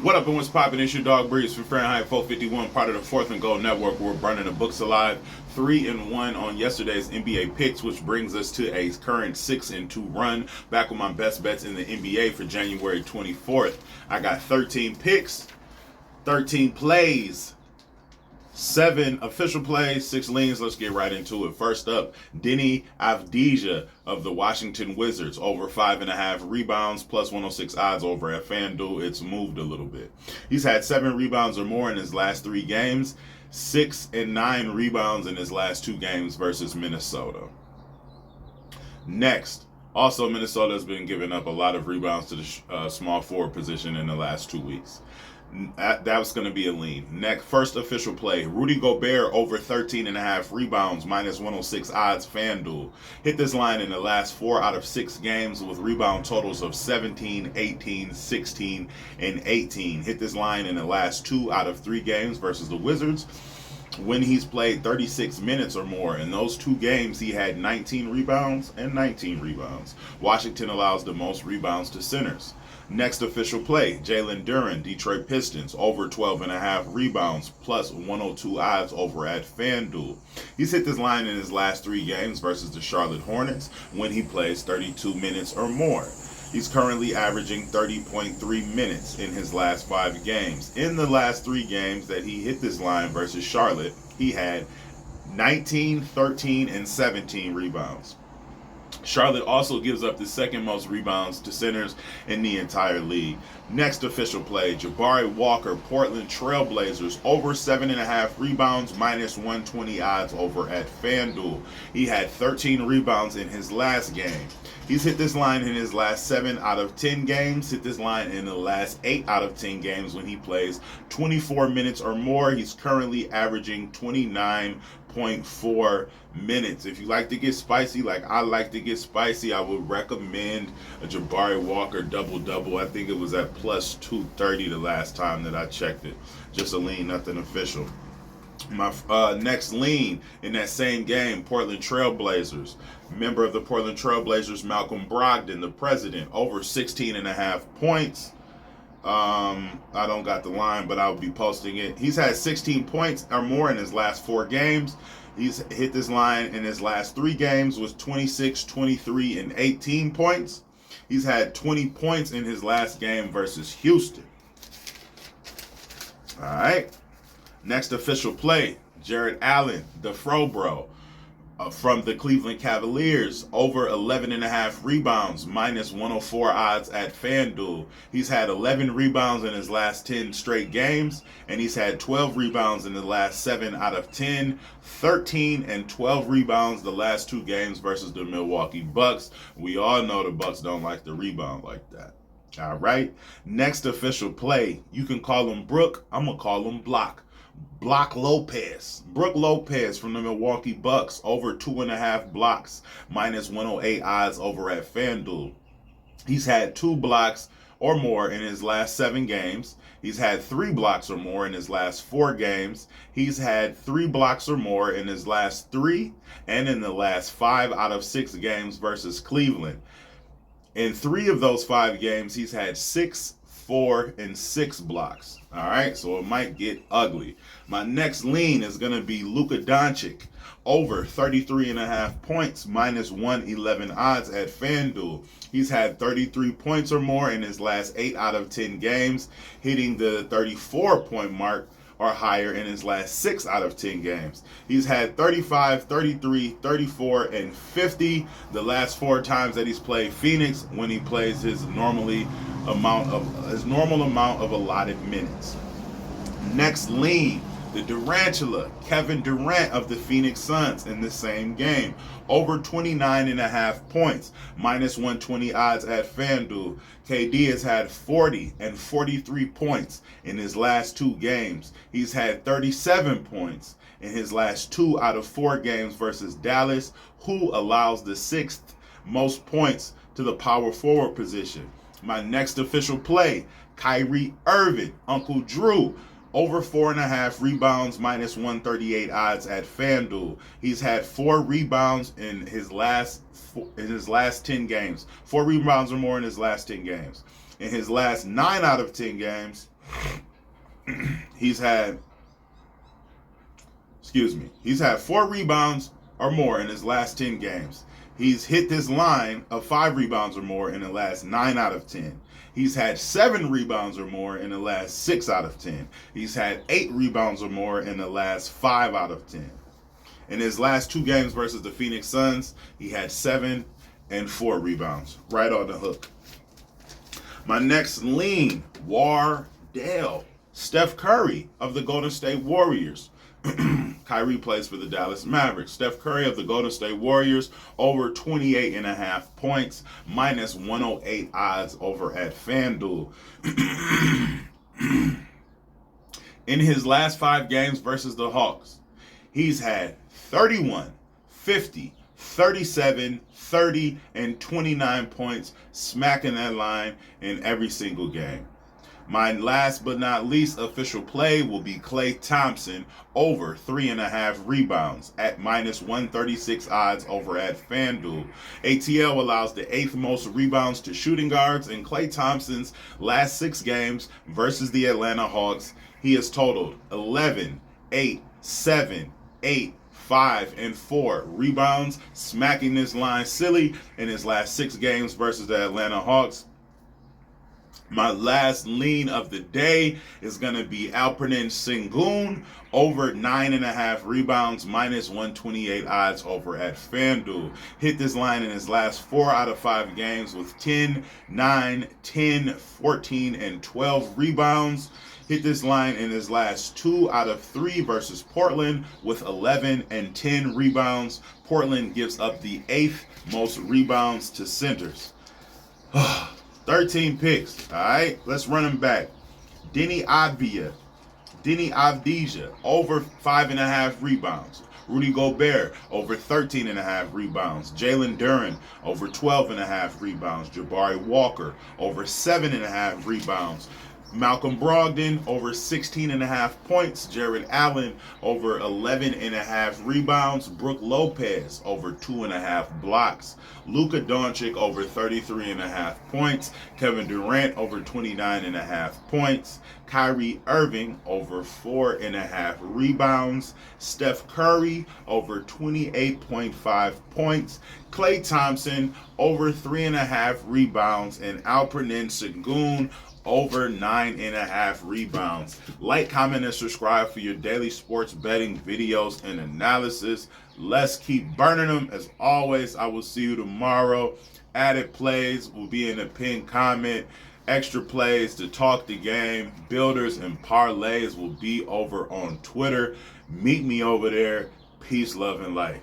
What up and what's poppin'? It's your dog Breeze from Fahrenheit 451, part of the Fourth and Gold Network. We're burning the books alive. 3-1 on yesterday's NBA picks, which brings us to a current 6-2 run. Back with my best bets in the NBA for January 24th. I got 13 picks, 13 plays, 7 official plays, 6 leans. Let's get right into it. First up, Deni Avdija of the Washington Wizards, over 5.5 rebounds, plus 106 odds over at FanDuel. It's moved a little bit. He's had 7 rebounds or more in his last 3 games, 6 and 9 rebounds in his last 2 games versus Minnesota. Next, also Minnesota has been giving up a lot of rebounds to the small forward position in the last 2 weeks. That was going to be a lean. Next, first official play, Rudy Gobert over 13.5 rebounds, minus 106 odds, FanDuel. Hit this line in the last 4 out of 6 games with rebound totals of 17, 18, 16, and 18. Hit this line in the last 2 out of 3 games versus the Wizards, when he's played 36 minutes or more. In those 2 games, he had 19 rebounds and 19 rebounds. Washington allows the most rebounds to centers. Next official play, Jalen Duren, Detroit Pistons, over 12.5 rebounds, plus 102 odds over at FanDuel. He's hit this line in his last 3 games versus the Charlotte Hornets, when he plays 32 minutes or more. He's currently averaging 30.3 minutes in his last 5 games. In the last 3 games that he hit this line versus Charlotte, he had 19, 13, and 17 rebounds. Charlotte also gives up the second most rebounds to centers in the entire league. Next official play, Jabari Walker, Portland Trailblazers, over 7.5 rebounds, minus 120 odds over at FanDuel. He had 13 rebounds in his last game. He's hit this line in his last 7 out of 10 games, hit this line in the last 8 out of 10 games when he plays 24 minutes or more. He's currently averaging 29.4 minutes. If you like to get spicy, like I like to get spicy, I would recommend a Jabari Walker double-double. I think it was at plus 230 the last time that I checked it. Just a lean, nothing official. My next lean in that same game, Portland Trailblazers. Member of the Portland Trailblazers, Malcolm Brogdon, the president, over 16.5 points. I don't got the line, but I'll be posting it. He's had 16 points or more in his last 4 games. He's hit this line in his last 3 games with 26, 23, and 18 points. He's had 20 points in his last game versus Houston. All right. Next official play, Jarrett Allen, the Fro Bro, from the Cleveland Cavaliers, over 11.5 rebounds, minus 104 odds at FanDuel. He's had 11 rebounds in his last 10 straight games, and he's had 12 rebounds in the last 7 out of 10, 13 and 12 rebounds the last 2 games versus the Milwaukee Bucks. We all know the Bucks don't like to rebound like that. All right. Next official play, you can call him Brook. I'm going to call him Block. Brook Lopez from the Milwaukee Bucks, over 2.5 blocks, minus 108 odds over at FanDuel. He's had 2 blocks or more in his last 7 games. He's had 3 blocks or more in his last 4 games. He's had 3 blocks or more in his last 3 and in the last 5 out of 6 games versus Cleveland. In 3 of those 5 games, he's had 6, 4, and 6 blocks. All right, so it might get ugly. My next lean is going to be Luka Doncic, over 33.5 points, minus 111 odds at FanDuel. He's had 33 points or more in his last 8 out of 10 games, hitting the 34-point mark or higher in his last 6 out of 10 games. He's had 35, 33, 34, and 50 the last 4 times that he's played Phoenix, when he plays his normal amount of allotted minutes. Next lean, the Durantula, Kevin Durant of the Phoenix Suns, in the same game, over 29.5 points, minus 120 odds at FanDuel. KD has had 40 and 43 points in his last 2 games. He's had 37 points in his last 2 out of 4 games versus Dallas, who allows the 6th most points to the power forward position. My next official play, Kyrie Irving, Uncle Drew, over 4.5 rebounds, minus 138 odds at FanDuel. He's had 4 rebounds in his last 10 games. 4 rebounds or more in his last 10 games. In his last 9 out of 10 games, He's had 4 rebounds or more in his last 10 games. He's hit this line of 5 rebounds or more in the last 9 out of 10. He's had 7 rebounds or more in the last 6 out of 10. He's had 8 rebounds or more in the last 5 out of 10. In his last 2 games versus the Phoenix Suns, he had 7 and 4 rebounds. Right on the hook. My next lean, Wardell. Steph Curry of the Golden State Warriors. Kyrie plays for the Dallas Mavericks. Steph Curry of the Golden State Warriors, over 28.5 points, minus 108 odds over at FanDuel. In his last 5 games versus the Hawks, he's had 31, 50, 37, 30, and 29 points, smacking that line in every single game. My last but not least official play will be Klay Thompson over 3.5 rebounds at minus 136 odds over at FanDuel. ATL allows the 8th most rebounds to shooting guards. In Klay Thompson's last 6 games versus the Atlanta Hawks, he has totaled 11, 8, 7, 8, 5, and 4 rebounds, smacking this line silly in his last 6 games versus the Atlanta Hawks. My last lean of the day is going to be Alperen Sengun over 9.5 rebounds, minus 128 odds over at FanDuel. Hit this line in his last 4 out of 5 games with 10, 9, 10, 14, and 12 rebounds. Hit this line in his last 2 out of 3 versus Portland with 11 and 10 rebounds. Portland gives up the 8th most rebounds to centers. 13 picks, all right? Let's run them back. Deni Avdija, over 5.5 rebounds. Rudy Gobert, over 13.5 rebounds. Jalen Duren, over 12.5 rebounds. Jabari Walker, over 7.5 rebounds. Malcolm Brogdon, over 16.5 points. Jared Allen, over 11.5 rebounds. Brook Lopez, over 2.5 blocks. Luka Doncic, over 33.5 points. Kevin Durant, over 29.5 points. Kyrie Irving, over 4.5 rebounds. Steph Curry, over 28.5 points. Klay Thompson, over 3.5 rebounds. And Alperen Sengun, over 9.5 rebounds. Like, comment, and subscribe for your daily sports betting videos and analysis. Let's keep burning them. As always, I will see you tomorrow. Added plays will be in the pinned comment. Extra plays to talk the game. Builders and parlays will be over on Twitter. Meet me over there. Peace, love, and light.